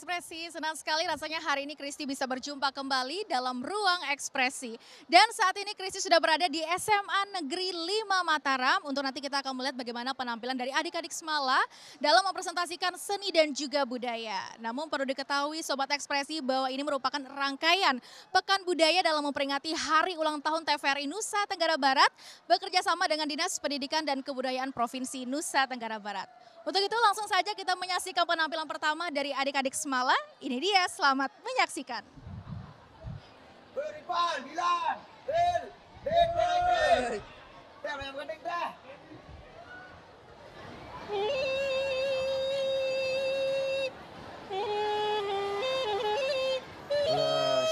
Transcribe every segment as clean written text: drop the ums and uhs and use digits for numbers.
Ekspresi, senang sekali rasanya hari ini Kristi bisa berjumpa kembali dalam Ruang Ekspresi. Dan saat ini Kristi sudah berada di SMA Negeri 5 Mataram untuk nanti kita akan melihat bagaimana penampilan dari adik-adik Semala dalam mempresentasikan seni dan juga budaya. Namun perlu diketahui Sobat Ekspresi bahwa ini merupakan rangkaian Pekan Budaya dalam memperingati Hari Ulang Tahun TVRI Nusa Tenggara Barat bekerja sama dengan Dinas Pendidikan dan Kebudayaan Provinsi Nusa Tenggara Barat. Untuk itu langsung saja kita menyaksikan penampilan pertama dari adik-adik Semala. Ini dia, selamat menyaksikan. Beripan, bilang, yang penting dah.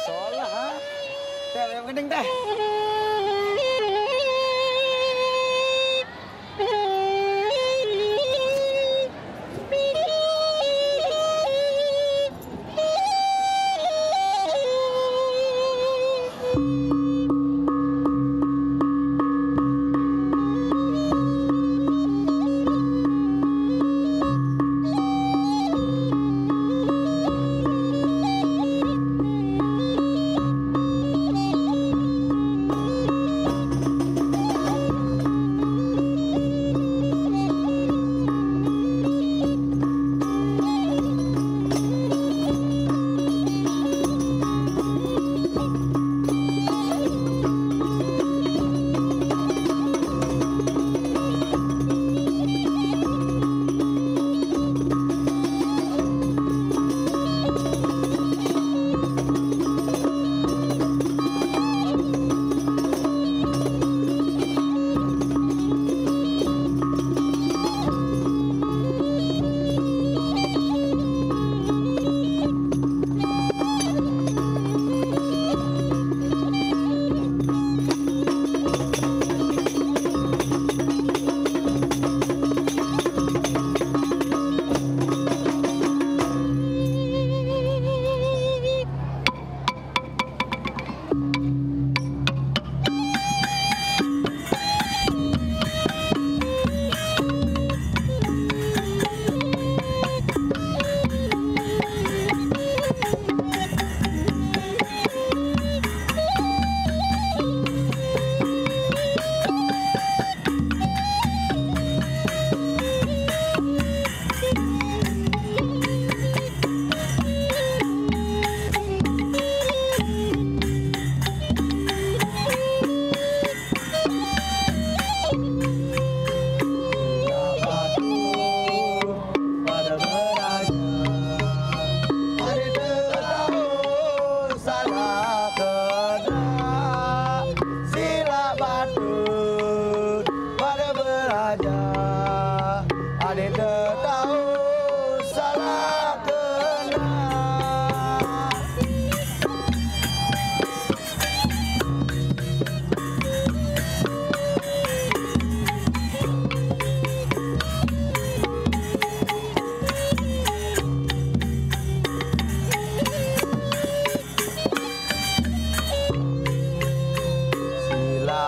Soalnya, yang penting dah.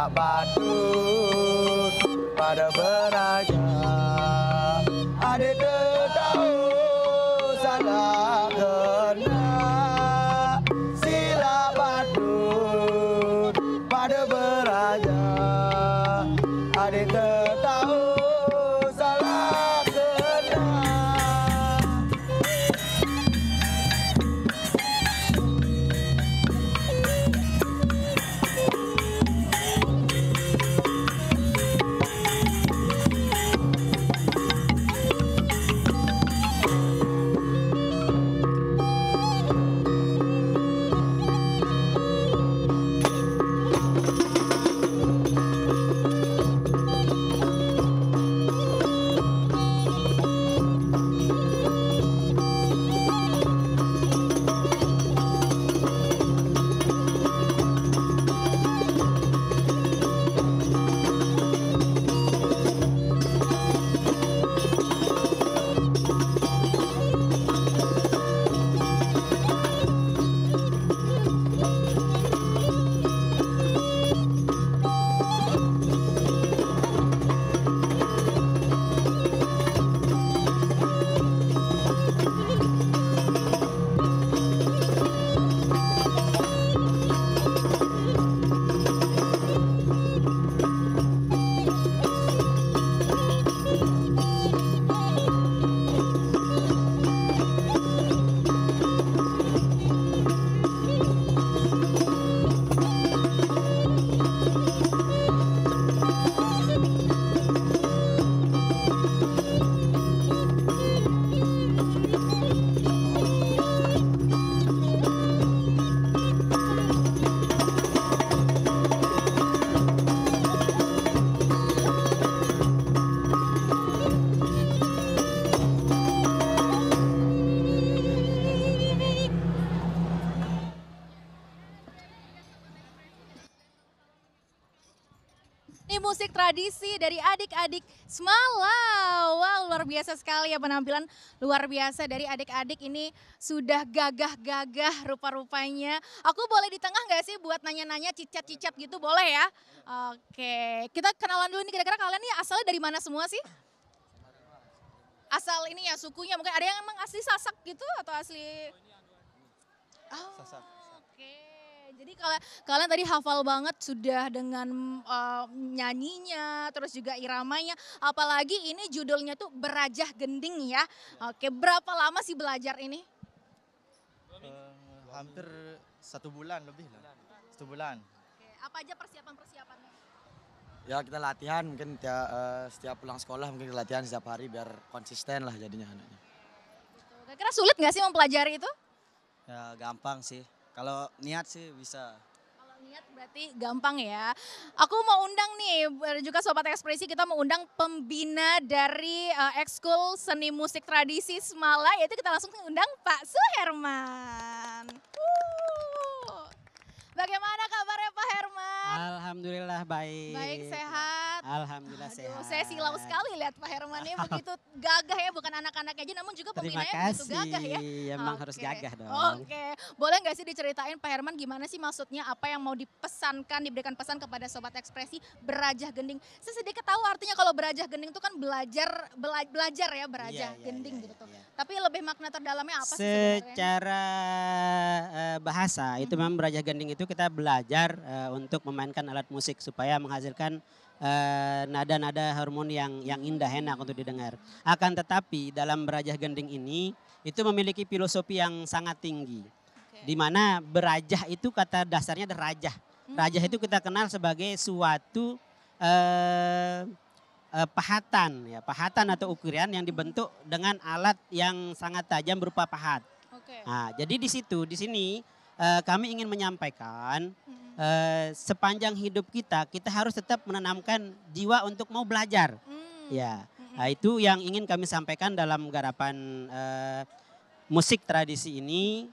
Badut pada beraja, adik tahu salah kena. Sila badut pada beraja, adik tahu salah kena. Ini musik tradisi dari adik-adik Semalau. Wow, luar biasa sekali ya penampilan luar biasa dari adik-adik ini sudah gagah-gagah rupa-rupanya. Aku boleh di tengah nggak sih buat nanya-nanya cicat-cicat gitu boleh ya? Oke, kita kenalan dulu nih kira-kira kalian nih asalnya dari mana semua sih? Asal ini ya sukunya mungkin ada yang emang asli Sasak gitu atau asli? Oh, oke. Jadi kalian tadi hafal banget sudah dengan nyanyinya, terus juga iramanya. Apalagi ini judulnya tuh Berajah Gending ya. Oke, berapa lama sih belajar ini? Hampir 1 bulan lebih lah. 1 bulan. Oke, apa aja persiapan-persiapannya? Ya kita latihan mungkin setiap pulang sekolah mungkin kita latihan setiap hari biar konsisten lah jadinya anaknya. Gitu. Kira-kira sulit nggak sih mempelajari itu? Ya gampang sih. Kalau niat sih bisa. Kalau niat berarti gampang ya. Aku mau undang nih juga Sobat Ekspresi, kita mau undang pembina dari Ekskul Seni Musik Tradisi Semala, yaitu kita langsung undang Pak Suherman. Bagaimana kabarnya Pak Herman? Alhamdulillah baik. Baik, sehat. Alhamdulillah Aduh, sehat. saya silau sekali lihat Pak Herman ini begitu gagah ya, bukan anak-anak aja namun juga Terima pembinanya begitu kasih. gagah ya. Emang harus Oke. gagah dong. Oke, boleh nggak sih diceritain Pak Herman gimana sih maksudnya apa yang mau dipesankan, diberikan pesan kepada Sobat Ekspresi Berajah Gending. Saya sedikit tahu artinya kalau Berajah Gending itu kan belajar ya, berajah Iya, gending iya, gitu. iya. Tapi lebih makna terdalamnya apa sih sebenarnya? Secara bahasa itu memang berajah gending itu kita belajar untuk memainkan alat musik supaya menghasilkan nada-nada harmoni yang indah enak untuk didengar. Akan tetapi dalam berajah gending ini itu memiliki filosofi yang sangat tinggi. Oke. Di mana berajah itu kata dasarnya adalah rajah. Rajah itu kita kenal sebagai suatu pahatan atau ukiran yang dibentuk dengan alat yang sangat tajam berupa pahat. Oke. Nah, jadi di sini kami ingin menyampaikan sepanjang hidup kita harus tetap menanamkan jiwa untuk mau belajar. Ya, nah, itu yang ingin kami sampaikan dalam garapan musik tradisi ini.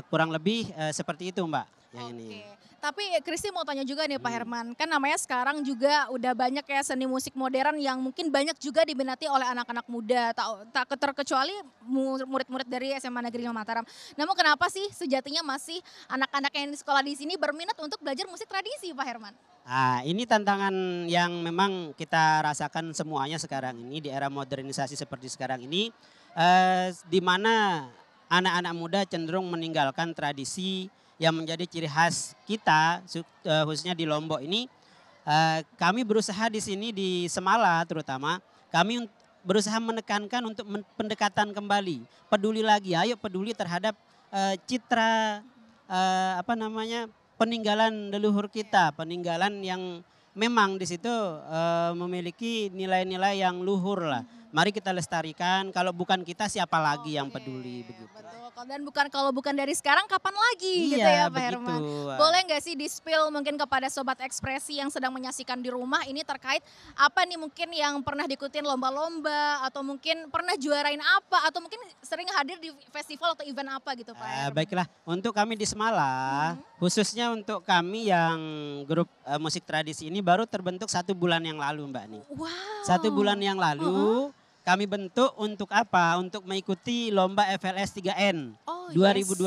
Kurang lebih seperti itu Mbak yang ini. Tapi Kristi mau tanya juga nih Pak Herman, kan namanya sekarang juga udah banyak ya seni musik modern yang mungkin banyak juga diminati oleh anak-anak muda, tak terkecuali murid-murid dari SMA Negeri 5 Mataram. Namun kenapa sih sejatinya masih anak-anak yang sekolah di sini berminat untuk belajar musik tradisi Pak Herman? Nah, ini tantangan yang memang kita rasakan semuanya sekarang ini di era modernisasi seperti sekarang ini, di mana anak-anak muda cenderung meninggalkan tradisi yang menjadi ciri khas kita, khususnya di Lombok ini. Kami berusaha di sini di Semala terutama, kami berusaha menekankan untuk pendekatan kembali, peduli lagi, ayo peduli terhadap citra peninggalan leluhur kita, peninggalan yang memang di situ memiliki nilai-nilai yang luhur lah. Mari kita lestarikan, kalau bukan kita siapa lagi yang peduli begitu. Betul, dan kalau bukan dari sekarang kapan lagi gitu Iya, ya Pak Herman. begitu. Boleh nggak sih di-spill mungkin kepada Sobat Ekspresi yang sedang menyaksikan di rumah ini terkait apa nih mungkin yang pernah diikutin lomba-lomba atau mungkin pernah juarain apa atau mungkin sering hadir di festival atau event apa gitu Pak Herman. Baiklah, untuk kami di Semala, khususnya untuk kami yang grup musik tradisi ini baru terbentuk 1 bulan yang lalu Mbak nih. Wow. 1 bulan yang lalu kami bentuk untuk apa? Untuk mengikuti lomba FLS 3N 2025.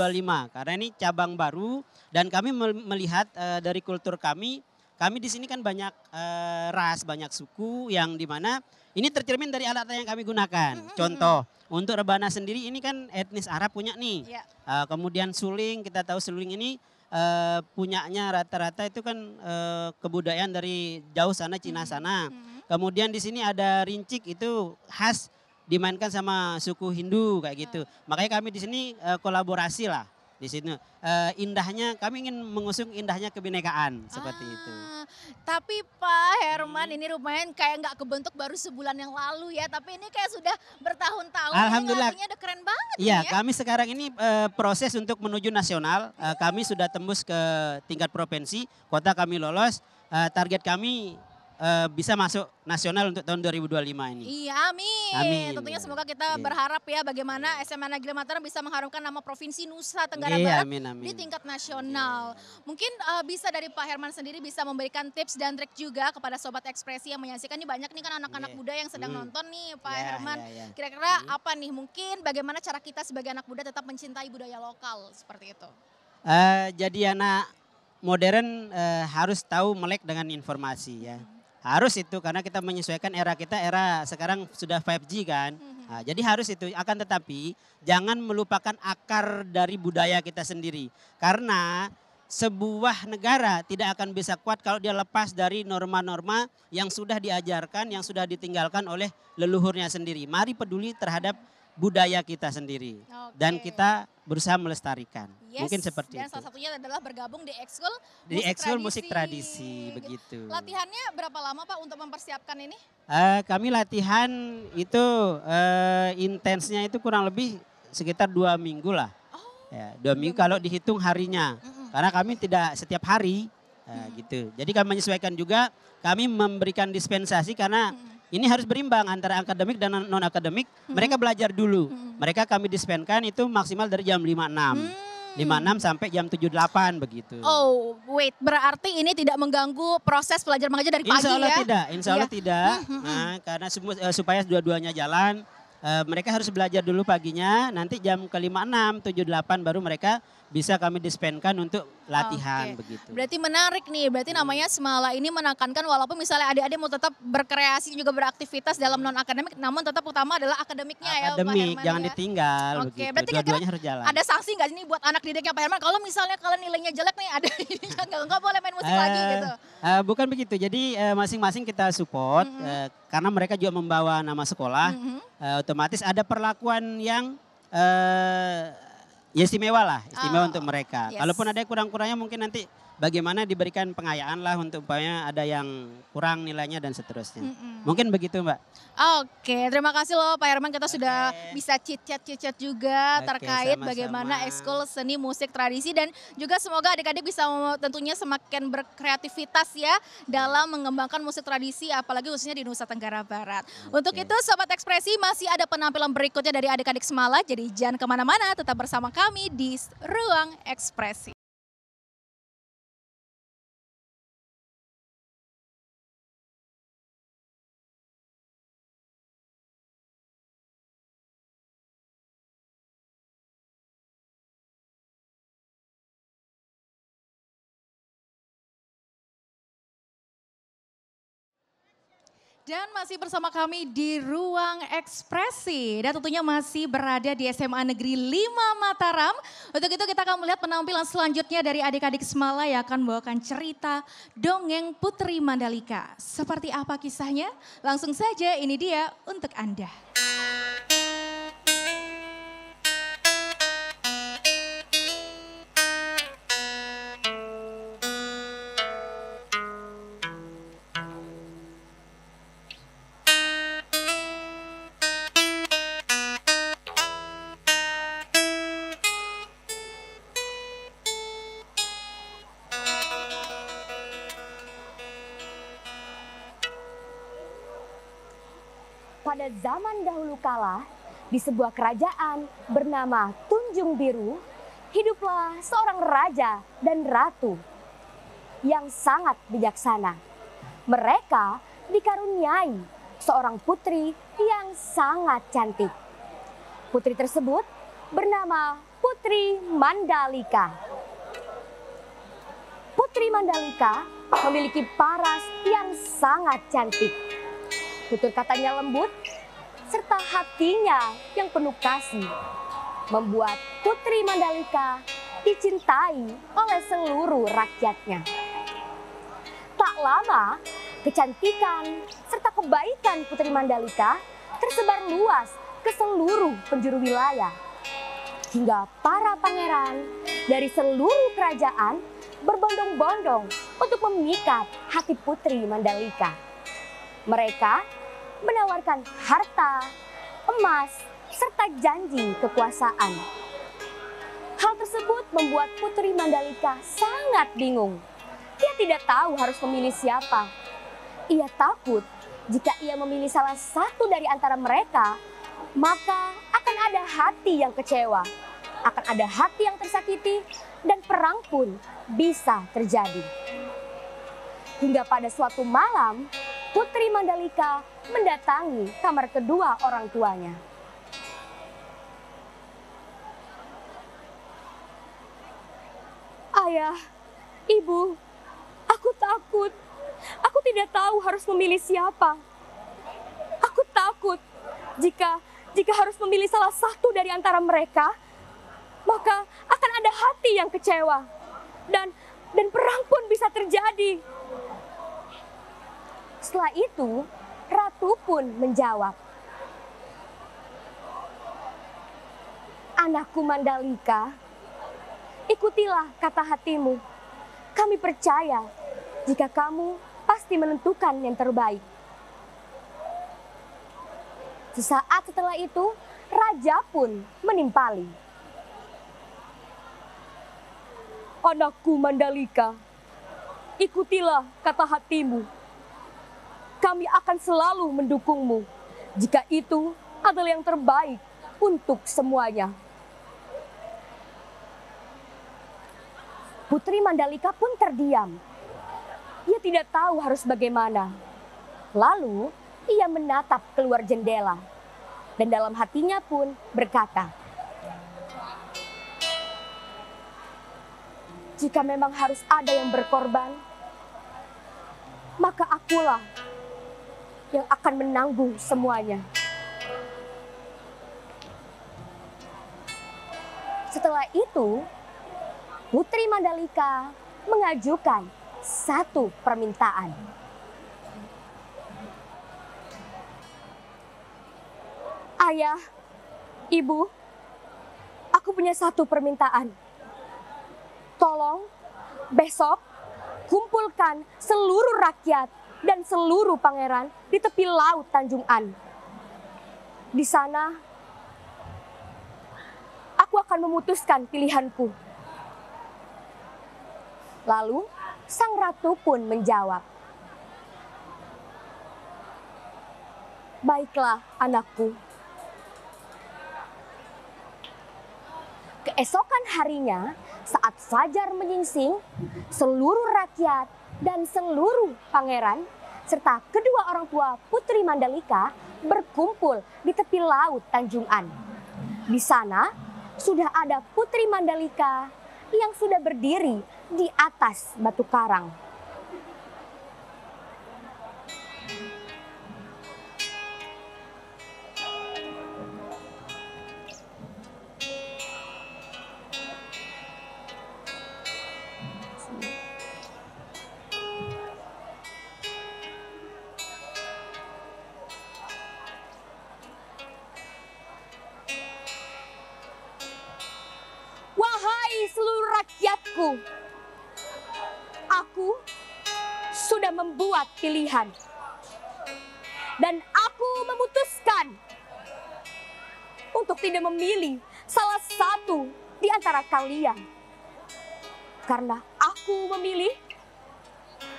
Karena ini cabang baru dan kami melihat dari kultur kami di sini kan banyak ras, banyak suku yang dimana ini tercermin dari alat yang kami gunakan. Contoh, untuk rebana sendiri ini kan etnis Arab punya nih. Yeah. Kemudian suling, kita tahu suling ini punyanya rata-rata itu kan kebudayaan dari jauh sana, Cina sana. Kemudian di sini ada rincik, itu khas dimainkan sama suku Hindu kayak gitu. Makanya kami di sini kolaborasi lah di sini. Indahnya kami ingin mengusung indahnya kebinekaan seperti itu. Tapi Pak Herman ini lumayan kayak nggak kebentuk baru sebulan yang lalu ya, tapi ini kayak sudah bertahun-tahun. Alhamdulillah. Ini artinya udah keren banget Iya, ya. kami sekarang ini proses untuk menuju nasional. Kami sudah tembus ke tingkat provinsi, kota kami lolos. Target kami bisa masuk nasional untuk tahun 2025 ini. Iya, amin. Amin. Tentunya semoga kita Iya. berharap ya bagaimana SMA Negeri Mataram bisa mengharumkan nama Provinsi Nusa Tenggara Iya, Barat amin, amin. di tingkat nasional. Mungkin bisa dari Pak Herman sendiri bisa memberikan tips dan trik juga kepada Sobat Ekspresi yang menyaksikan. Ini banyak nih kan anak-anak Iya. muda yang sedang nonton nih Pak Iya, Herman. iya, iya. Kira-kira apa nih mungkin bagaimana cara kita sebagai anak muda tetap mencintai budaya lokal seperti itu? Jadi anak modern harus tahu melek dengan informasi ya. Harus itu karena kita menyesuaikan era kita, era sekarang sudah 5G kan. Nah, jadi harus itu, akan tetapi jangan melupakan akar dari budaya kita sendiri. Karena sebuah negara tidak akan bisa kuat kalau dia lepas dari norma-norma yang sudah diajarkan, yang sudah ditinggalkan oleh leluhurnya sendiri. Mari peduli terhadap budaya kita sendiri. Dan Oke. kita berusaha melestarikan. Yes, Mungkin seperti dan itu. salah satunya adalah bergabung di ekskul Di ekskul musik tradisi Gitu. begitu. Latihannya berapa lama Pak untuk mempersiapkan ini? Kami latihan itu intensnya itu kurang lebih sekitar 2 minggu lah. Ya, 2 minggu kalau dihitung harinya. Karena kami tidak setiap hari gitu. Jadi kami menyesuaikan juga, kami memberikan dispensasi karena ini harus berimbang antara akademik dan non akademik. Mereka belajar dulu. Mereka kami dispenkan itu maksimal dari jam 5.06. 5.06 sampai jam 7.08 begitu. Oh, wait, berarti ini tidak mengganggu proses belajar mengajar dari pagi Insya Allah ya? tidak, insya Allah Iya. tidak. Nah, karena supaya dua-duanya jalan, mereka harus belajar dulu paginya. Nanti jam ke 5.06, 7.08 baru mereka bisa kami dispenkan untuk latihan Oke. begitu. Berarti menarik nih, berarti namanya Semala ini menekankan walaupun misalnya adik-adik mau tetap berkreasi juga beraktivitas dalam non akademik, namun tetap utama adalah akademiknya ya Pak Akademik Herman jangan ya. ditinggal Oke, begitu. berarti kira-kira Dua-duanya harus jalan. Ada sanksi nggak nih buat anak didiknya Pak Herman? Kalau misalnya kalian nilainya jelek nih, ada ininya nggak boleh main musik lagi gitu. Bukan begitu. Jadi masing-masing kita support karena mereka juga membawa nama sekolah. Otomatis ada perlakuan yang ya istimewa lah, istimewa untuk mereka. yes. Kalaupun ada yang kurang-kurangnya mungkin nanti bagaimana diberikan pengayaan lah untuk umpamanya ada yang kurang nilainya dan seterusnya. Mungkin begitu Mbak. Oke, terima kasih loh Pak Herman, kita sudah bisa chit-chat juga Oke, terkait sama-sama. bagaimana ekskul seni musik tradisi dan juga semoga adik-adik bisa tentunya semakin berkreativitas ya dalam mengembangkan musik tradisi apalagi khususnya di Nusa Tenggara Barat. Untuk itu Sobat Ekspresi masih ada penampilan berikutnya dari adik-adik Semala, jadi jangan kemana-mana, tetap bersama kami di Ruang Ekspresi. Dan masih bersama kami di Ruang Ekspresi dan tentunya masih berada di SMA Negeri 5 Mataram. Untuk itu kita akan melihat penampilan selanjutnya dari adik-adik Semala yang akan membawakan cerita Dongeng Putri Mandalika. Seperti apa kisahnya? Langsung saja ini dia untuk Anda. Pada zaman dahulu kala, di sebuah kerajaan bernama Tunjung Biru, hiduplah seorang raja dan ratu yang sangat bijaksana. Mereka dikaruniai seorang putri yang sangat cantik. Putri tersebut bernama Putri Mandalika. Putri Mandalika memiliki paras yang sangat cantik. Tutur katanya lembut, serta hatinya yang penuh kasih, membuat Putri Mandalika dicintai oleh seluruh rakyatnya. Tak lama, kecantikan serta kebaikan Putri Mandalika tersebar luas ke seluruh penjuru wilayah. Hingga para pangeran dari seluruh kerajaan berbondong-bondong untuk memikat hati Putri Mandalika. Mereka menawarkan harta, emas, serta janji kekuasaan. Hal tersebut membuat Putri Mandalika sangat bingung. Dia tidak tahu harus memilih siapa. Ia takut jika ia memilih salah satu dari antara mereka, maka akan ada hati yang kecewa, akan ada hati yang tersakiti, dan perang pun bisa terjadi. Hingga pada suatu malam, Putri Mandalika mendatangi kamar kedua orang tuanya. Ayah, Ibu, aku takut. Aku tidak tahu harus memilih siapa. Aku takut jika harus memilih salah satu dari antara mereka, maka akan ada hati yang kecewa dan perang pun bisa terjadi. Setelah itu, Ratu pun menjawab, "Anakku Mandalika, ikutilah kata hatimu. Kami percaya jika kamu pasti menentukan yang terbaik." Sesaat setelah itu, raja pun menimpali. "Anakku Mandalika, ikutilah kata hatimu. Kami akan selalu mendukungmu jika itu adalah yang terbaik untuk semuanya." Putri Mandalika pun terdiam. Ia tidak tahu harus bagaimana. Lalu ia menatap keluar jendela dan dalam hatinya pun berkata, "Jika memang harus ada yang berkorban, maka akulah yang akan menanggung semuanya." Setelah itu, Putri Mandalika mengajukan satu permintaan. "Ayah, Ibu, aku punya satu permintaan. Tolong besok kumpulkan seluruh rakyat dan seluruh pangeran di tepi laut Tanjung An. Di sana aku akan memutuskan pilihanku." Lalu sang ratu pun menjawab, "Baiklah anakku." Keesokan harinya, saat fajar menyingsing, seluruh rakyat dan seluruh pangeran serta kedua orang tua Putri Mandalika berkumpul di tepi laut Tanjung An. Di sana sudah ada Putri Mandalika yang sudah berdiri di atas batu karang. "Wahai seluruh rakyatku, aku sudah membuat pilihan. Dan aku memutuskan untuk tidak memilih salah satu di antara kalian. Karena aku memilih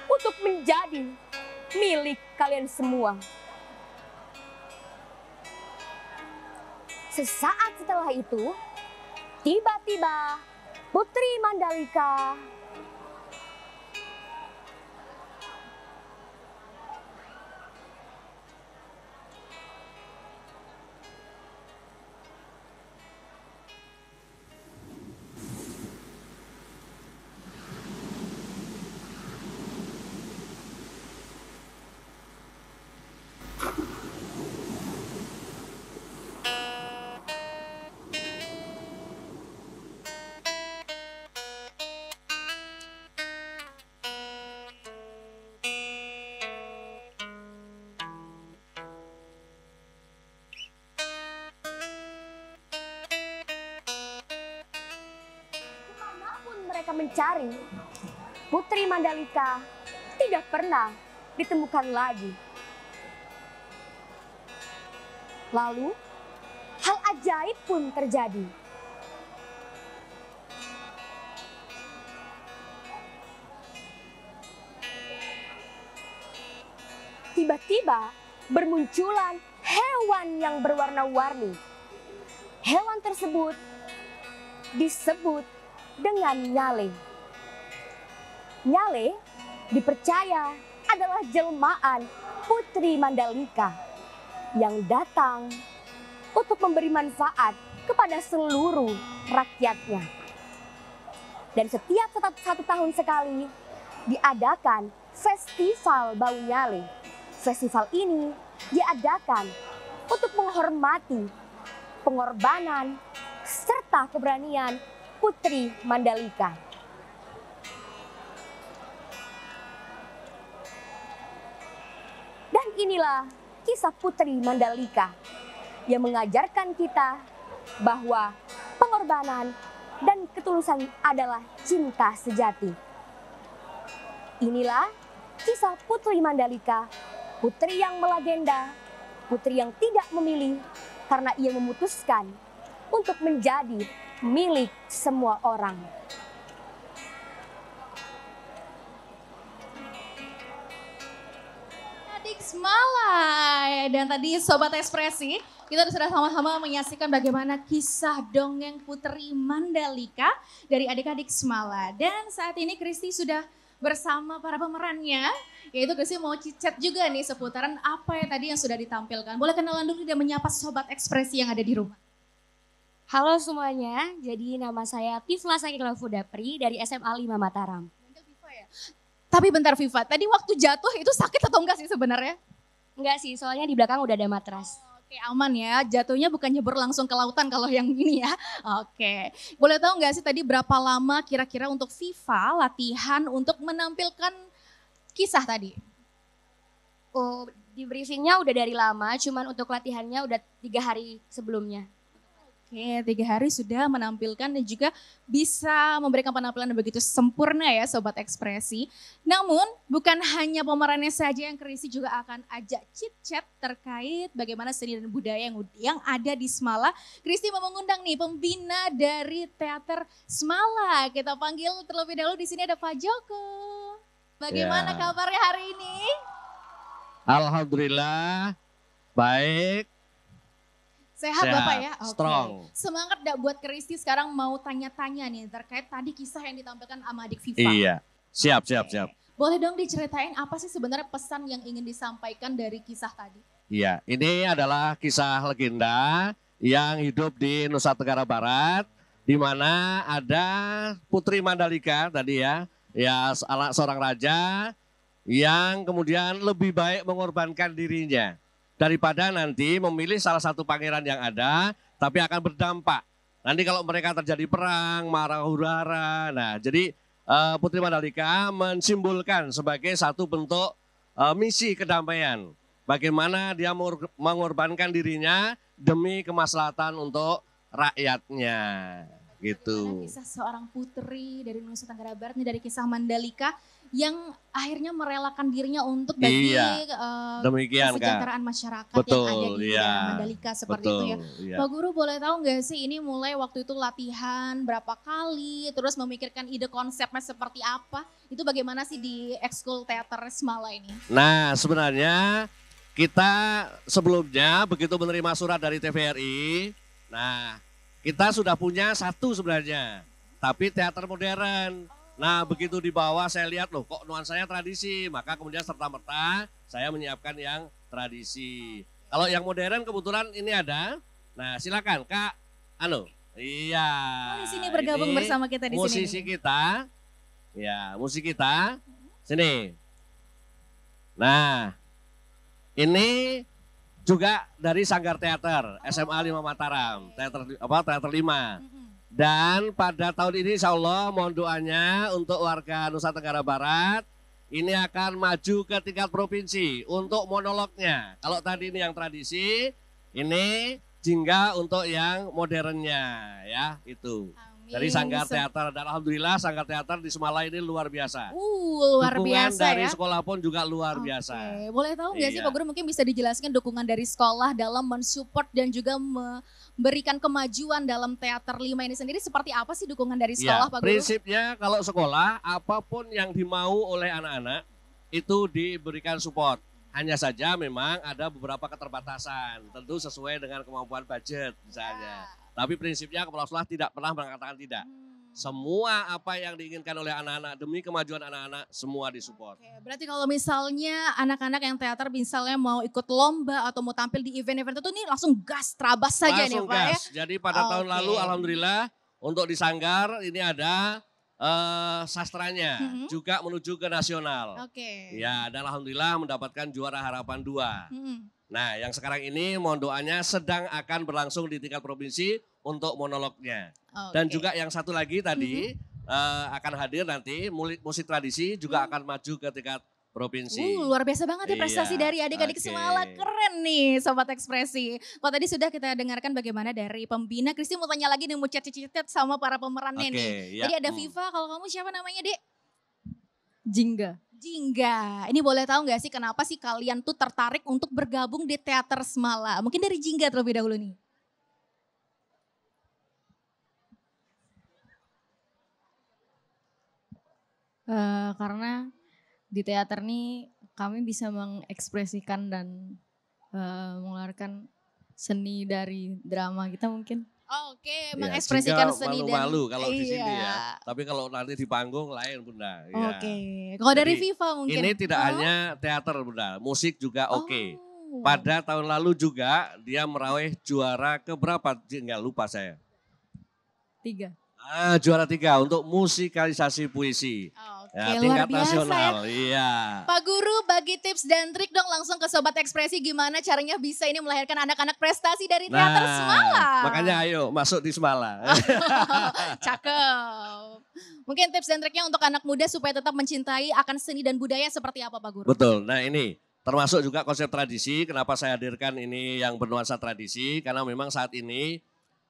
untuk menjadi milik kalian semua." Sesaat setelah itu, tiba-tiba Putri Mandalika mereka mencari, Putri Mandalika tidak pernah ditemukan lagi. Lalu, hal ajaib pun terjadi. tiba-tiba bermunculan hewan yang berwarna-warni. Hewan tersebut disebut dengan nyale. Nyale dipercaya adalah jelmaan Putri Mandalika yang datang untuk memberi manfaat kepada seluruh rakyatnya. Dan setiap satu tahun sekali diadakan Festival Bau Nyale. Festival ini diadakan untuk menghormati pengorbanan serta keberanian Putri Mandalika. Dan inilah kisah Putri Mandalika yang mengajarkan kita bahwa pengorbanan dan ketulusan adalah cinta sejati. Inilah kisah Putri Mandalika, putri yang melegenda, putri yang tidak memilih karena ia memutuskan untuk menjadi milik semua orang. Adik Semalai. Dan tadi Sobat Ekspresi, kita sudah sama-sama menyaksikan bagaimana kisah dongeng Putri Mandalika dari adik-adik Semala. Dan saat ini Kristi sudah bersama para pemerannya, yaitu Kristi mau chat juga nih seputaran apa yang tadi yang sudah ditampilkan. Boleh kenalan dulu dan menyapa Sobat Ekspresi yang ada di rumah. Halo semuanya, jadi nama saya Tifla Sakila Fudapri dari SMA 5 Mataram. Tapi bentar Viva, tadi waktu jatuh itu sakit atau enggak sih sebenarnya? Enggak sih, soalnya di belakang udah ada matras. Oke, aman ya, jatuhnya bukan nyebur langsung ke lautan kalau yang ini ya. Oke, boleh tahu nggak sih tadi berapa lama kira-kira untuk Viva latihan untuk menampilkan kisah tadi? Oh, di briefingnya udah dari lama, cuman untuk latihannya udah 3 hari sebelumnya. Oke, 3 hari sudah menampilkan dan juga bisa memberikan penampilan yang begitu sempurna ya Sobat Ekspresi. Namun bukan hanya pemerannya saja yang Kristi juga akan ajak chit-chat terkait bagaimana seni dan budaya yang ada di Semala. Kristi mau mengundang nih pembina dari Teater Semala. Kita panggil terlebih dahulu, di sini ada Pak Joko. Bagaimana kabarnya hari ini? Alhamdulillah, baik. Sehat Bapak ya? Oke. Strong. Semangat gak buat Kristi sekarang mau tanya-tanya nih terkait tadi kisah yang ditampilkan sama adik Viva. Iya, siap. Boleh dong diceritain apa sih sebenarnya pesan yang ingin disampaikan dari kisah tadi? Iya, ini adalah kisah legenda yang hidup di Nusa Tenggara Barat, di mana ada Putri Mandalika tadi ya anak seorang raja yang kemudian lebih baik mengorbankan dirinya daripada nanti memilih salah satu pangeran yang ada, tapi akan berdampak. Nanti kalau mereka terjadi perang, marah huru-hara. Nah, jadi Putri Mandalika mensimbolkan sebagai satu bentuk misi kedamaian. Bagaimana dia mengorbankan dirinya demi kemaslahatan untuk rakyatnya. Gitu. Kisah seorang putri dari Nusa Tenggara Barat, ini dari kisah Mandalika yang akhirnya merelakan dirinya untuk bagi demikian, kesejahteraan masyarakat betul, yang ada di daerah Mandalika seperti itu ya. Iya. Pak Guru boleh tahu nggak sih ini mulai waktu itu latihan berapa kali, terus memikirkan ide konsepnya seperti apa, itu bagaimana sih di ekskul teater Semala ini? Nah sebenarnya kita sebelumnya begitu menerima surat dari TVRI, nah kita sudah punya satu sebenarnya, tapi teater modern. Nah begitu di bawah saya lihat loh kok nuansanya tradisi, maka kemudian serta-merta saya menyiapkan yang tradisi. Kalau yang modern kebetulan ini ada, nah silakan Kak Anu. Iya. Di sini bergabung bersama kita di sini. Musisi kita, ya musik kita, sini. Nah ini juga dari Sanggar Teater SMA 5 Mataram, teater 5. Dan pada tahun ini insya Allah mohon doanya untuk warga Nusa Tenggara Barat ini akan maju ke tingkat provinsi untuk monolognya. Kalau tadi ini yang tradisi, ini jingga untuk yang modernnya ya itu. Dari Sanggar Teater, dan Alhamdulillah Sanggar Teater di Semala ini luar biasa. Luar dukungan biasa dari ya. sekolah pun juga luar biasa. Boleh tahu nggak sih Pak Guru mungkin bisa dijelaskan dukungan dari sekolah dalam mensupport dan juga memberikan kemajuan dalam Teater 5 ini sendiri seperti apa sih dukungan dari sekolah Pak Guru? Prinsipnya kalau sekolah apapun yang dimau oleh anak-anak itu diberikan support. hanya saja memang ada beberapa keterbatasan, tentu sesuai dengan kemampuan budget misalnya. Tapi prinsipnya kepala sekolah tidak pernah mengatakan tidak. Semua apa yang diinginkan oleh anak-anak demi kemajuan anak-anak semua disupport. Oke, berarti kalau misalnya anak-anak yang teater misalnya mau ikut lomba atau mau tampil di event-event itu nih langsung gas, terabas saja nih Langsung Pak ya. gas. Jadi pada tahun Oke. lalu alhamdulillah untuk di Sanggar ini ada sastranya juga menuju ke nasional. Oke. Ya, dan alhamdulillah mendapatkan juara harapan 2. Mm-mm. Nah, yang sekarang ini mohon doanya sedang akan berlangsung di tingkat provinsi untuk monolognya. Dan Oke. juga yang satu lagi tadi akan hadir nanti musik tradisi juga akan maju ke tingkat provinsi. Luar biasa banget ya prestasi Iya, dari adik-adik oke. Semala. Keren nih Sobat Ekspresi. Kalau tadi sudah kita dengarkan bagaimana dari pembina. Kristi mau tanya lagi nih, mau chat-chat sama para pemerannya Oke, nih. ya, Tadi ada Viva, kalau kamu siapa namanya Dek? Jingga. Jingga. Ini boleh tahu nggak sih kenapa sih kalian tuh tertarik untuk bergabung di Teater Semala? Mungkin dari Jingga terlebih dahulu nih. Karena di teater nih kami bisa mengekspresikan dan mengeluarkan seni dari drama kita mungkin. Oke, Ya, mengekspresikan sehingga seni malu-malu dan kalau di sini Iya. ya. Tapi kalau nanti di panggung lain Bunda. Ya. Oke. Kalau dari Jadi, Viva mungkin. Ini tidak Oh. hanya teater Bunda, musik juga oke. Oh. Pada tahun lalu juga dia meraih juara keberapa? Enggak lupa saya. 3. Juara 3 untuk musikalisasi puisi. Oke, Ya, luar tingkat biasa ya. nasional. Iya. Pak Guru bagi tips dan trik dong langsung ke Sobat Ekspresi gimana caranya bisa ini melahirkan anak-anak prestasi dari Teater Semala. Makanya ayo masuk di Semala. Cakep. Mungkin tips dan triknya untuk anak muda supaya tetap mencintai akan seni dan budaya seperti apa Pak Guru? Betul. Nah ini termasuk juga konsep tradisi. Kenapa saya hadirkan ini yang bernuansa tradisi? Karena memang saat ini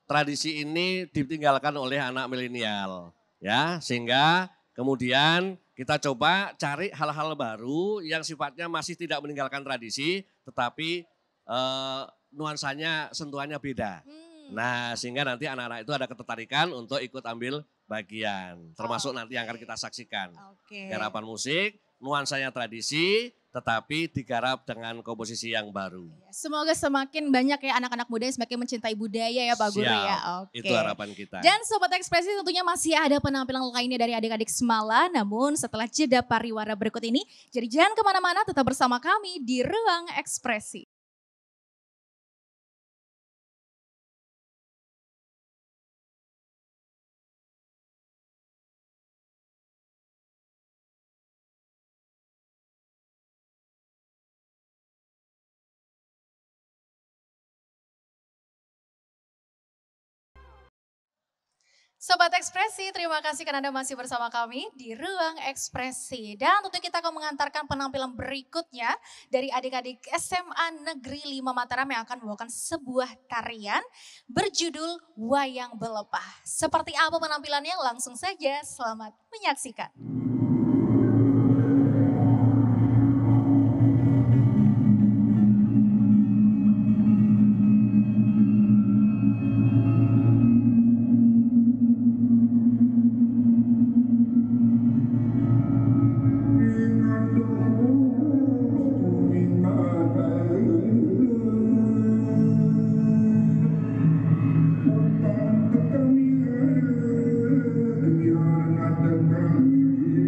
tradisi ini ditinggalkan oleh anak milenial, ya. Sehingga kemudian kita coba cari hal-hal baru yang sifatnya masih tidak meninggalkan tradisi, tetapi nuansanya, sentuhannya beda. Nah, sehingga nanti anak-anak itu ada ketertarikan untuk ikut ambil bagian, termasuk nanti yang akan kita saksikan. Oke. Garapan musik, nuansanya tradisi, tetapi digarap dengan komposisi yang baru. Semoga semakin banyak ya anak-anak muda yang semakin mencintai budaya ya Pak Guru Siap, ya. Oke. itu harapan kita. Dan Sobat Ekspresi tentunya masih ada penampilan lainnya dari adik-adik Semala. Namun setelah jeda pariwara berikut ini, jadi jangan kemana-mana, tetap bersama kami di Ruang Ekspresi. Sobat Ekspresi, terima kasih karena Anda masih bersama kami di Ruang Ekspresi. Dan tentu kita akan mengantarkan penampilan berikutnya dari adik-adik SMA Negeri 5 Mataram yang akan membawakan sebuah tarian berjudul Wayang Belepah. Seperti apa penampilannya? Langsung saja selamat menyaksikan. Thank you.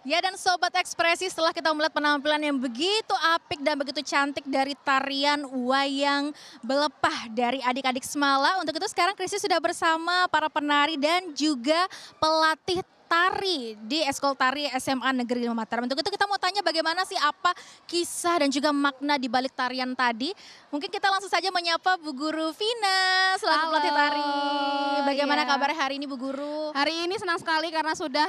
Ya dan Sobat Ekspresi, setelah kita melihat penampilan yang begitu apik dan begitu cantik dari tarian wayang belepah dari adik-adik Semala. Untuk itu sekarang Christy sudah bersama para penari dan juga pelatih tari di Ekskul Tari SMA Negeri 5 Mataram. Untuk itu kita mau tanya bagaimana sih apa kisah dan juga makna di balik tarian tadi. Mungkin kita langsung saja menyapa Bu Guru Vina selaku pelatih tari. Bagaimana kabar hari ini Bu Guru? Hari ini senang sekali karena sudah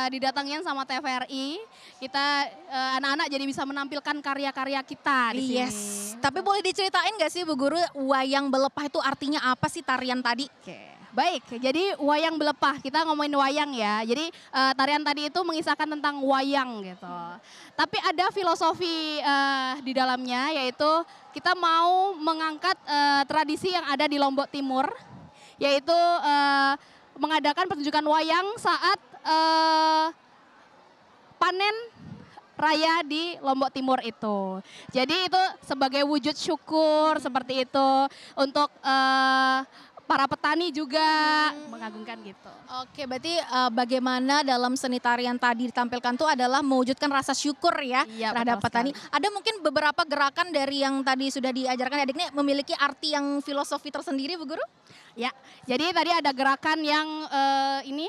didatangin sama TVRI. Kita anak-anak jadi bisa menampilkan karya-karya kita di Yes. sini. Tapi boleh diceritain gak sih Bu Guru, wayang belepah itu artinya apa sih tarian tadi? Oke. Baik, jadi wayang belepah, kita ngomongin wayang ya. Jadi tarian tadi itu mengisahkan tentang wayang gitu. Tapi ada filosofi di dalamnya, yaitu kita mau mengangkat tradisi yang ada di Lombok Timur, yaitu mengadakan pertunjukan wayang saat panen raya di Lombok Timur itu. Jadi itu sebagai wujud syukur seperti itu untuk para petani juga mengagungkan gitu. Oke, berarti bagaimana dalam seni tarian tadi ditampilkan tuh adalah mewujudkan rasa syukur ya Iya, terhadap betul petani. sekali. Ada mungkin beberapa gerakan dari yang tadi sudah diajarkan adik ini memiliki arti yang filosofi tersendiri Bu Guru? Ya, jadi tadi ada gerakan yang ini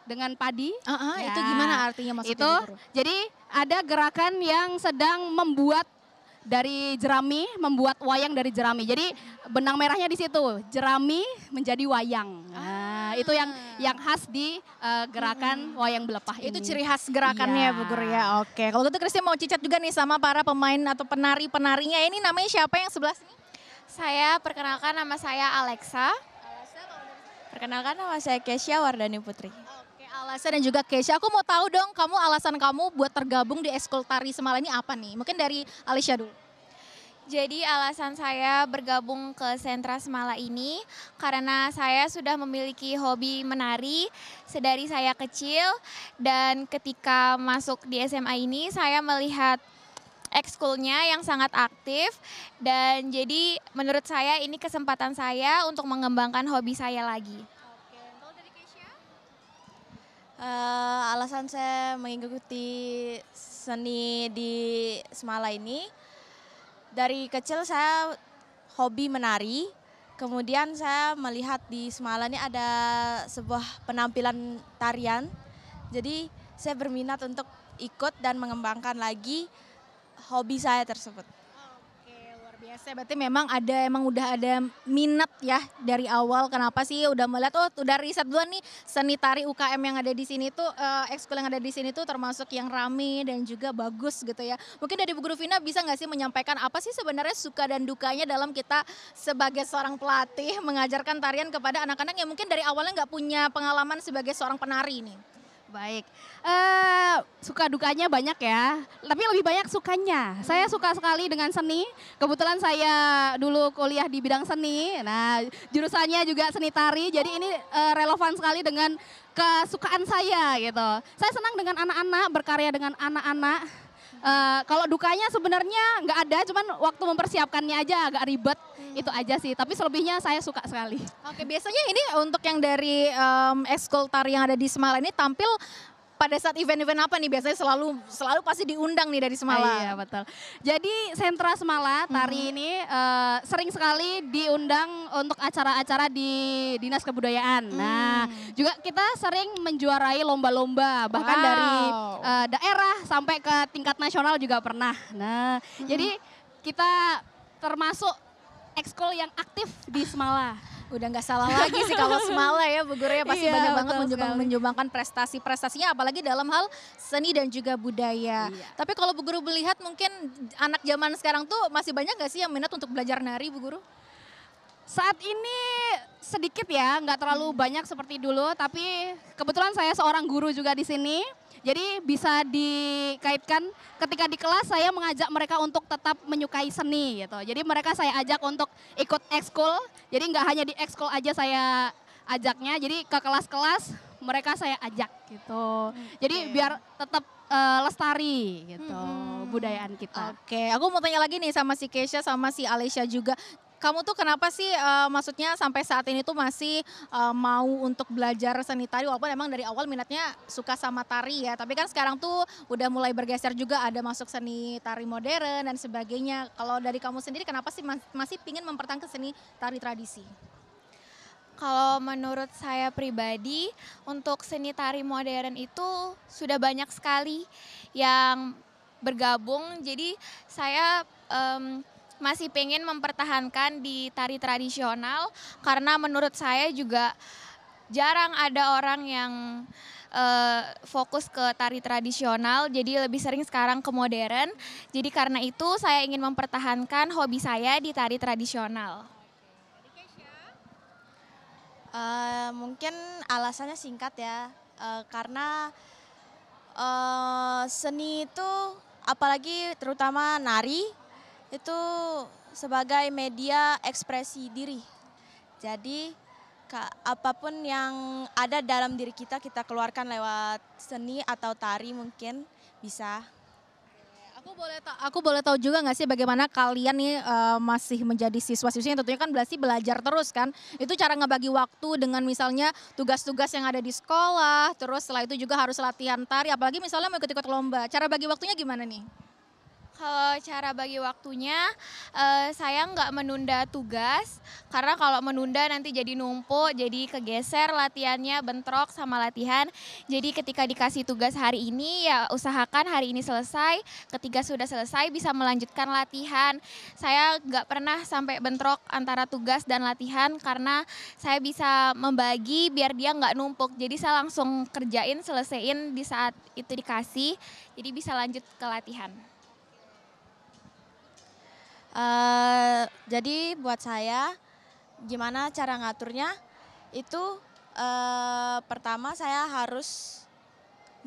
dengan padi. Ya, Itu gimana artinya maksudnya Itu Bu Guru? jadi ada gerakan yang sedang membuat dari jerami, membuat wayang dari jerami. Jadi benang merahnya di situ, jerami menjadi wayang. Nah, itu yang khas di gerakan wayang belepah ini. Itu ciri khas gerakannya Iya. Bu Guru ya. Oke, kalau gitu Christy mau cicat juga nih sama para pemain atau penari-penarinya. Ini namanya siapa yang sebelah sini? Saya perkenalkan, nama saya Alexa. Perkenalkan, nama saya Kesya Wardani Putri. Oke, Alasa dan juga Kesha. Aku mau tahu dong, alasan kamu buat tergabung di Ekskul Tari Semala ini apa nih? Mungkin dari Alicia dulu. Jadi alasan saya bergabung ke Sentra Semala ini karena saya sudah memiliki hobi menari sedari saya kecil, dan ketika masuk di SMA ini saya melihat ekskulnya yang sangat aktif, dan jadi menurut saya ini kesempatan saya untuk mengembangkan hobi saya lagi. Alasan saya mengikuti seni di Semala ini, dari kecil saya hobi menari, kemudian saya melihat di Semala ini ada sebuah penampilan tarian, jadi saya berminat untuk ikut dan mengembangkan lagi hobi saya tersebut. Oke, luar biasa. Berarti emang udah ada minat ya dari awal. Kenapa sih udah melihat udah riset duluan nih seni tari UKM yang ada di sini tuh ekskul yang ada di sini tuh termasuk yang rame dan juga bagus gitu ya. Mungkin dari Bu Guru Vina bisa nggak sih menyampaikan apa sih sebenarnya suka dan dukanya dalam kita sebagai seorang pelatih mengajarkan tarian kepada anak-anak yang mungkin dari awalnya nggak punya pengalaman sebagai seorang penari nih? Baik, suka dukanya banyak ya, tapi lebih banyak sukanya. Saya suka sekali dengan seni, kebetulan saya dulu kuliah di bidang seni, nah jurusannya juga seni tari, jadi ini relevan sekali dengan kesukaan saya gitu. Saya senang dengan anak-anak, berkarya dengan anak-anak. Kalau dukanya sebenarnya nggak ada, cuman waktu mempersiapkannya aja agak ribet, itu aja sih. Tapi selebihnya saya suka sekali. Oke, biasanya ini untuk yang dari ekskul tari yang ada di Semala ini tampil pada saat event-event apa nih? Biasanya selalu pasti diundang nih dari Semala. Iya betul. Jadi Sentra Semala tari ini sering sekali diundang untuk acara-acara di Dinas Kebudayaan. Nah, juga kita sering menjuarai lomba-lomba, bahkan dari daerah sampai ke tingkat nasional juga pernah. Nah, jadi kita termasuk ekskul yang aktif di Semala. Udah nggak salah lagi sih kalau Semala ya Bu Guru ya, pasti Iya, banyak banget betul sekali. menyumbangkan prestasinya apalagi dalam hal seni dan juga budaya. Iya. Tapi kalau Bu Guru melihat mungkin anak zaman sekarang tuh masih banyak nggak sih yang minat untuk belajar nari Bu Guru? Saat ini sedikit ya, nggak terlalu banyak seperti dulu, tapi kebetulan saya seorang guru juga di sini. Jadi bisa dikaitkan ketika di kelas saya mengajak mereka untuk tetap menyukai seni gitu. Jadi mereka saya ajak untuk ikut ekskul. Jadi nggak hanya di ekskul aja saya ajaknya, jadi ke kelas-kelas mereka saya ajak gitu. Jadi biar tetap lestari gitu budayaan kita. Oke, aku mau tanya lagi nih sama si Kesha sama si Alicia juga. kamu tuh kenapa sih maksudnya sampai saat ini tuh masih mau untuk belajar seni tari walaupun emang dari awal minatnya suka sama tari ya. Tapi kan sekarang tuh udah mulai bergeser juga ada masuk seni tari modern dan sebagainya. Kalau dari kamu sendiri kenapa sih masih pingin mempertahankan seni tari tradisi? Kalau menurut saya pribadi, untuk seni tari modern itu sudah banyak sekali yang bergabung. Jadi saya masih pengen mempertahankan di tari tradisional karena menurut saya juga jarang ada orang yang fokus ke tari tradisional, jadi lebih sering sekarang ke modern. Jadi karena itu saya ingin mempertahankan hobi saya di tari tradisional. Mungkin alasannya singkat ya, karena seni itu apalagi terutama nari itu sebagai media ekspresi diri. Jadi apapun yang ada dalam diri kita keluarkan lewat seni atau tari mungkin bisa. Aku boleh tahu juga nggak sih bagaimana kalian nih masih menjadi siswa-siswi yang tentunya kan berarti belajar terus kan. Itu cara ngebagi waktu dengan misalnya tugas-tugas yang ada di sekolah, terus setelah itu juga harus latihan tari, apalagi misalnya mau ikut-ikut lomba. Cara bagi waktunya gimana nih? Kalau cara bagi waktunya, saya nggak menunda tugas, karena kalau menunda nanti jadi numpuk, jadi kegeser latihannya, bentrok sama latihan. Jadi ketika dikasih tugas hari ini, ya usahakan hari ini selesai, ketika sudah selesai bisa melanjutkan latihan. Saya nggak pernah sampai bentrok antara tugas dan latihan, karena saya bisa membagi biar dia nggak numpuk. Jadi saya langsung kerjain, selesaiin di saat itu dikasih, jadi bisa lanjut ke latihan. Jadi buat saya gimana cara ngaturnya itu pertama saya harus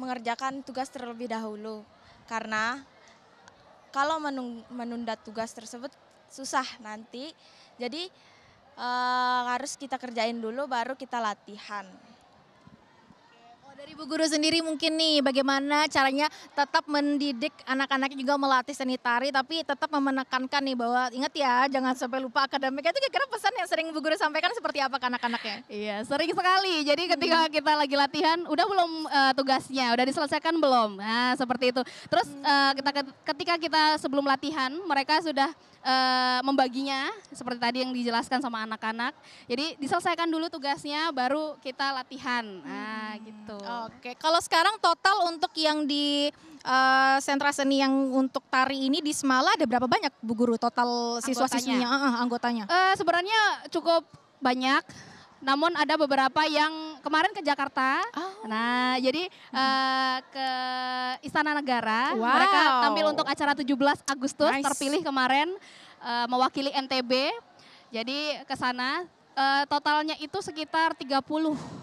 mengerjakan tugas terlebih dahulu karena kalau menunda tugas tersebut susah nanti. Jadi harus kita kerjain dulu baru kita latihan. Dari Bu Guru sendiri mungkin nih bagaimana caranya tetap mendidik anak-anaknya juga melatih seni tari tapi tetap menekankan nih bahwa ingat ya jangan sampai lupa akademik. Itu kira-kira pesan yang sering Bu Guru sampaikan seperti apa ke anak-anaknya? Iya, sering sekali. Jadi ketika kita lagi latihan, udah belum tugasnya, udah diselesaikan belum? Nah, seperti itu. Terus ketika kita sebelum latihan, mereka sudah membaginya seperti tadi yang dijelaskan sama anak-anak. Jadi diselesaikan dulu tugasnya, baru kita latihan. Nah, gitu. Oke, kalau sekarang total untuk yang di sentra seni yang untuk tari ini di Semala ada berapa banyak Bu Guru total siswa-siswinya, anggotanya? Sebenarnya cukup banyak. Namun ada beberapa yang kemarin ke Jakarta. Nah, jadi ke Istana Negara. Wow. Mereka tampil untuk acara 17 Agustus terpilih kemarin mewakili NTB. Jadi ke sana totalnya itu sekitar 30.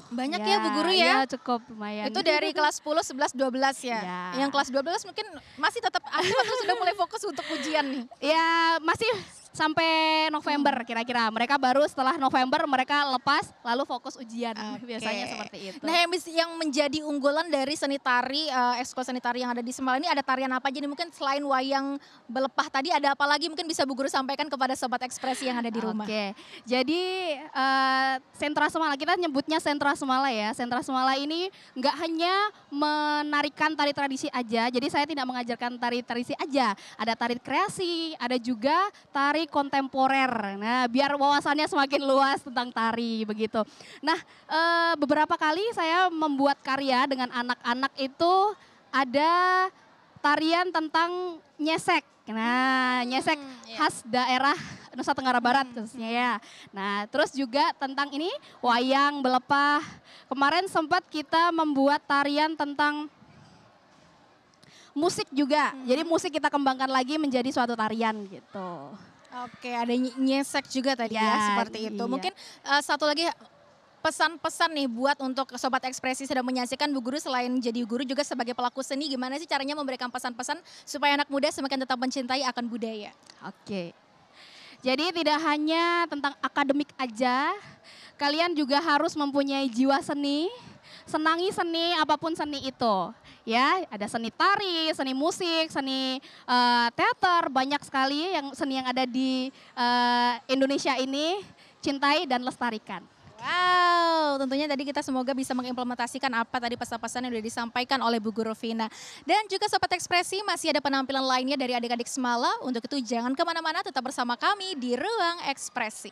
Banyak ya Bu Guru ya? Iya, cukup lumayan. Itu dari kelas 10, 11, 12 ya? Ya. Yang kelas 12 mungkin masih tetap aktif atau sudah mulai fokus untuk ujian nih? Ya, masih sampai November kira-kira. Mereka baru setelah November mereka lepas lalu fokus ujian. Biasanya seperti itu. Nah, yang menjadi unggulan dari seni tari, ekskul seni tari yang ada di Semala ini ada tarian apa aja nih? Mungkin selain wayang belepah tadi ada apa lagi mungkin bisa Bu Guru sampaikan kepada Sobat Ekspresi yang ada di rumah? Oke, jadi sentra Semala, kita nyebutnya sentra Semala ya. Sentra Semala ini nggak hanya menarikan tari tradisi aja, jadi saya tidak mengajarkan tari tradisi aja. Ada tari kreasi, ada juga tari kontemporer. Nah, biar wawasannya semakin luas tentang tari begitu. Nah, beberapa kali saya membuat karya dengan anak-anak itu ada tarian tentang nyesek. Nah, nyesek khas daerah Nusa Tenggara Barat khususnya ya. Nah, terus juga tentang ini wayang belepah. Kemarin sempat kita membuat tarian tentang musik juga. Jadi musik kita kembangkan lagi menjadi suatu tarian gitu. Oke, ada nyesek juga tadi ya seperti itu. Iya. Mungkin satu lagi pesan-pesan nih buat untuk Sobat Ekspresi sedang menyaksikan Bu Guru selain jadi guru juga sebagai pelaku seni, gimana sih caranya memberikan pesan-pesan supaya anak muda semakin tetap mencintai akan budaya? Oke, jadi tidak hanya tentang akademik aja, kalian juga harus mempunyai jiwa seni, senangi seni apapun seni itu. ya, ada seni tari, seni musik, seni teater, banyak sekali seni yang ada di Indonesia ini, cintai dan lestarikan. Wow, tentunya tadi kita semoga bisa mengimplementasikan apa tadi pesan-pesan yang sudah disampaikan oleh Bu Guru Vina. Dan juga Sobat Ekspresi, masih ada penampilan lainnya dari adik-adik Semala. Untuk itu jangan kemana-mana, tetap bersama kami di Ruang Ekspresi.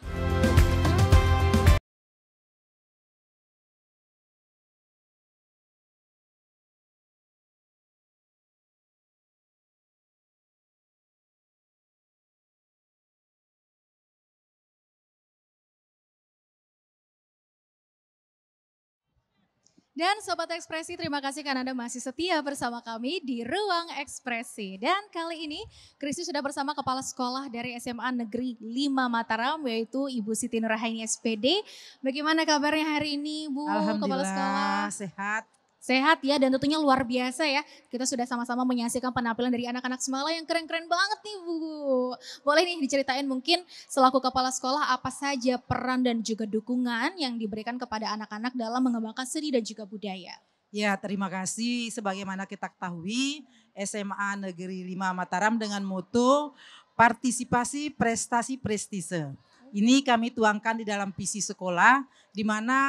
Dan Sobat Ekspresi, terima kasih karena Anda masih setia bersama kami di Ruang Ekspresi. Dan kali ini Kristi sudah bersama Kepala Sekolah dari SMA Negeri 5 Mataram, yaitu Ibu Siti Nurhaini SPD. Bagaimana kabarnya hari ini Bu Kepala Sekolah? Sehat. Sehat ya, dan tentunya luar biasa ya. Kita sudah sama-sama menyaksikan penampilan dari anak-anak Semala yang keren-keren banget nih Bu. Boleh nih diceritain mungkin selaku kepala sekolah apa saja peran dan juga dukungan yang diberikan kepada anak-anak dalam mengembangkan seni dan juga budaya. Ya, terima kasih. Sebagaimana kita ketahui, SMA Negeri 5 Mataram dengan moto partisipasi prestasi prestise. Ini kami tuangkan di dalam visi sekolah, di mana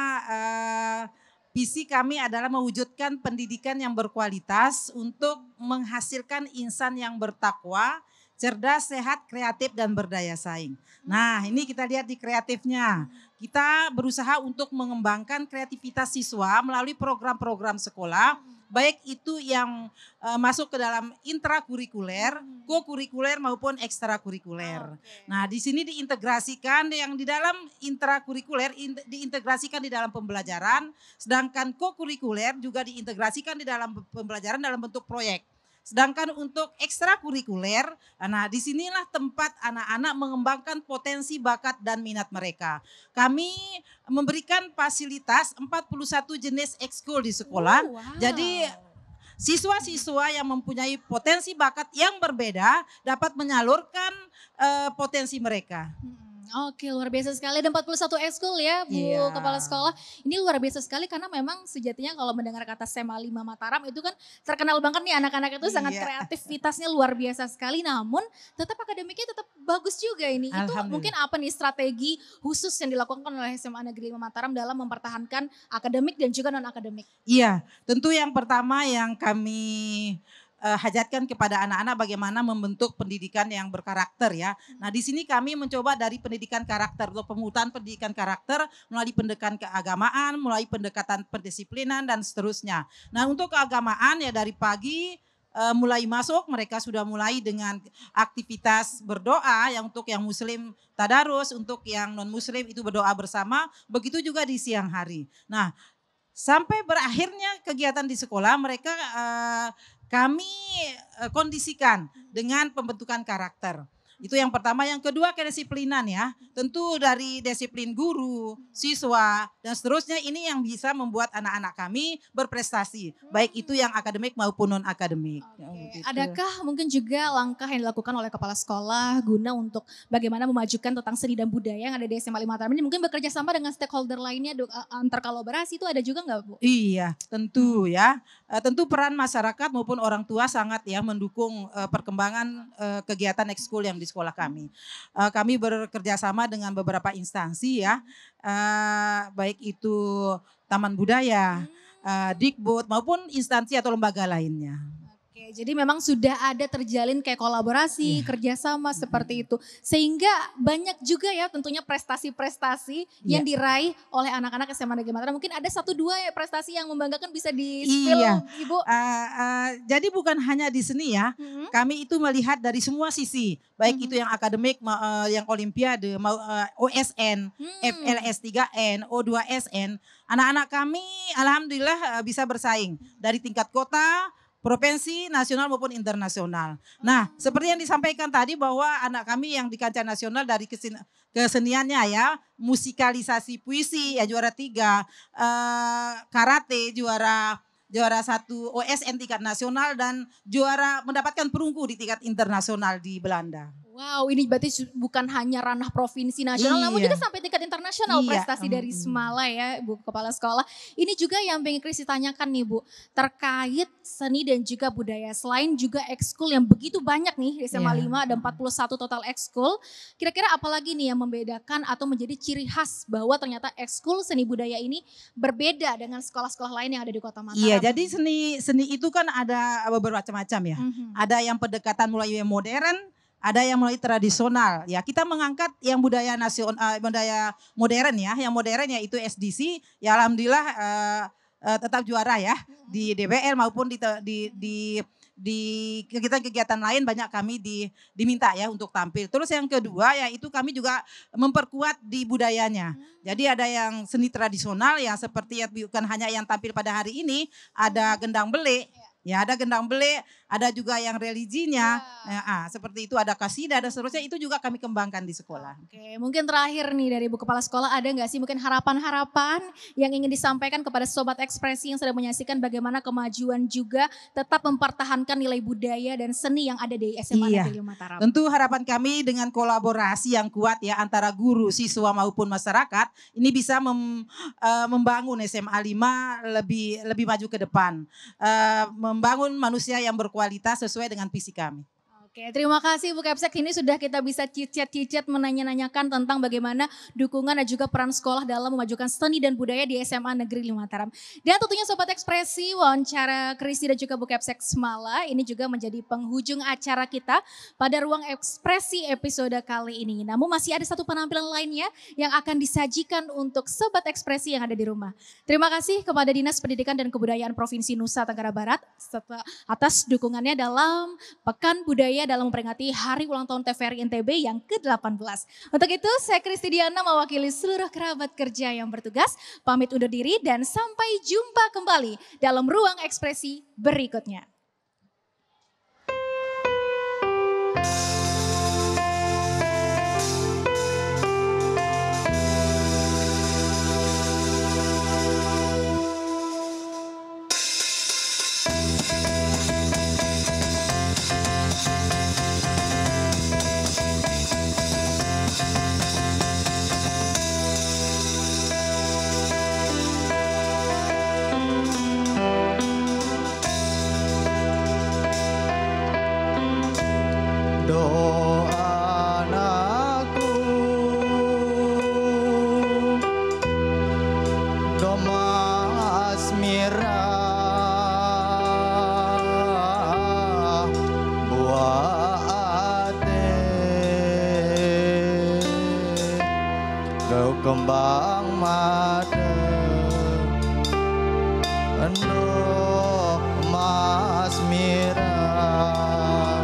visi kami adalah mewujudkan pendidikan yang berkualitas untuk menghasilkan insan yang bertakwa, cerdas, sehat, kreatif, dan berdaya saing. Nah, ini kita lihat di kreatifnya. Kita berusaha untuk mengembangkan kreativitas siswa melalui program-program sekolah, baik itu yang masuk ke dalam intrakurikuler, kokurikuler maupun ekstrakurikuler. Nah, di sini diintegrasikan yang di dalam intrakurikuler diintegrasikan di dalam pembelajaran, sedangkan kokurikuler juga diintegrasikan di dalam pembelajaran dalam bentuk proyek. Sedangkan untuk ekstrakurikuler, nah disinilah tempat anak-anak mengembangkan potensi, bakat, dan minat mereka. Kami memberikan fasilitas 41 jenis ekskul di sekolah. Jadi siswa-siswa yang mempunyai potensi bakat yang berbeda dapat menyalurkan potensi mereka. Oke, luar biasa sekali. Ada 41 ekskul ya Bu Kepala Sekolah. Ini luar biasa sekali karena memang sejatinya kalau mendengar kata SMA 5 Mataram itu kan terkenal banget nih anak-anak itu sangat kreativitasnya luar biasa sekali. Namun tetap akademiknya tetap bagus juga ini. Itu mungkin apa nih strategi khusus yang dilakukan oleh SMA Negeri 5 Mataram dalam mempertahankan akademik dan juga non-akademik? Iya, tentu yang pertama yang kami hajatkan kepada anak-anak bagaimana membentuk pendidikan yang berkarakter ya. Nah di sini kami mencoba dari pendidikan karakter atau pemutaan pendidikan karakter melalui pendekatan keagamaan, melalui pendekatan pendisiplinan dan seterusnya. Nah untuk keagamaan ya dari pagi mulai masuk mereka sudah mulai dengan aktivitas berdoa yang untuk yang muslim tadarus, untuk yang non muslim itu berdoa bersama, begitu juga di siang hari. Nah sampai berakhirnya kegiatan di sekolah mereka kami kondisikan dengan pembentukan karakter. Itu yang pertama. Yang kedua kedisiplinan ya. Tentu dari disiplin guru, siswa, dan seterusnya ini yang bisa membuat anak-anak kami berprestasi. Baik itu yang akademik maupun non-akademik. Gitu. Adakah mungkin juga langkah yang dilakukan oleh kepala sekolah guna untuk bagaimana memajukan tentang seni dan budaya yang ada di SMA 5 Mataram ini? Mungkin bekerja sama dengan stakeholder lainnya, antar kolaborasi itu ada juga nggak Bu? Iya tentu ya. Tentu peran masyarakat maupun orang tua sangat ya mendukung perkembangan kegiatan ekskul yang di sekolah kami. Kami bekerja sama dengan beberapa instansi ya, baik itu Taman Budaya, Dikbud maupun instansi atau lembaga lainnya. Oke, jadi memang sudah ada terjalin kayak kolaborasi, kerjasama seperti itu. Sehingga banyak juga ya tentunya prestasi-prestasi yang diraih oleh anak-anak SMA Negeri Mataram. Mungkin ada 1-2 prestasi yang membanggakan bisa di-spill Ibu. Jadi bukan hanya di seni ya, kami itu melihat dari semua sisi. Baik itu yang akademik, yang olimpiade, OSN, FLS3N, O2SN. Anak-anak kami alhamdulillah bisa bersaing dari tingkat kota, provinsi, nasional maupun internasional. Nah, seperti yang disampaikan tadi bahwa anak kami yang di kancah nasional dari keseniannya ya, musikalisasi puisi ya juara 3, karate juara 1 OSN tingkat nasional dan juara mendapatkan perunggu di tingkat internasional di Belanda. Wow, ini berarti bukan hanya ranah provinsi nasional, namun Iya. juga sampai tingkat internasional Iya, prestasi dari Semala ya, Bu Kepala Sekolah. Ini juga yang pengen Kristi tanyakan nih Bu, terkait seni dan juga budaya. Selain juga ekskul yang begitu banyak nih, di SMA Iya. 5 ada 41 total ekskul. Kira-kira apalagi nih yang membedakan atau menjadi ciri khas bahwa ternyata ekskul seni budaya ini berbeda dengan sekolah-sekolah lain yang ada di Kota Mataram? Iya, jadi seni itu kan ada beberapa macam ya. Ada yang pendekatan mulai modern, ada yang mulai tradisional. Ya, kita mengangkat yang budaya budaya modern ya. Yang modern yaitu SDC. Ya alhamdulillah tetap juara ya di DBL maupun di kegiatan-kegiatan lain banyak kami diminta ya untuk tampil. Terus yang kedua yaitu kami juga memperkuat di budayanya. Jadi ada yang seni tradisional yang seperti bukan hanya yang tampil pada hari ini, ada gendang bele. Ya ada gendang bele, ada juga yang religinya, seperti itu ada kasidah dan seterusnya itu juga kami kembangkan di sekolah. Oke, mungkin terakhir nih dari Bu Kepala Sekolah ada nggak sih mungkin harapan-harapan yang ingin disampaikan kepada Sobat Ekspresi yang sedang menyaksikan bagaimana kemajuan juga tetap mempertahankan nilai budaya dan seni yang ada di SMA Negeri 5 Mataram. Tentu harapan kami dengan kolaborasi yang kuat ya antara guru, siswa maupun masyarakat ini bisa membangun SMA 5 lebih maju ke depan. Membangun manusia yang berkualitas sesuai dengan visi kami. Oke, terima kasih Bu Kepsek. Ini sudah kita bisa cicet-cicet menanya-nanyakan tentang bagaimana dukungan dan juga peran sekolah dalam memajukan seni dan budaya di SMA Negeri 5 Mataram. Dan tentunya Sobat Ekspresi, wawancara Kristi dan juga Bu Kepsek Semala ini juga menjadi penghujung acara kita pada Ruang Ekspresi episode kali ini. Namun masih ada satu penampilan lainnya yang akan disajikan untuk Sobat Ekspresi yang ada di rumah. Terima kasih kepada Dinas Pendidikan dan Kebudayaan Provinsi Nusa Tenggara Barat atas dukungannya dalam Pekan Budaya dalam memperingati Hari Ulang Tahun TVRI NTB yang ke-18. Untuk itu saya Kristi Diana mewakili seluruh kerabat kerja yang bertugas, pamit undur diri dan sampai jumpa kembali dalam Ruang Ekspresi berikutnya. Kembang mata endok emas mirah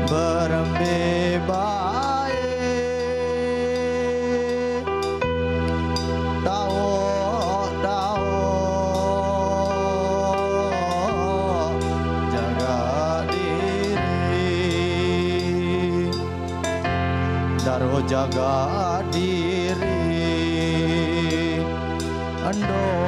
berembe baik tahu jaga diri daruh jaga diri ando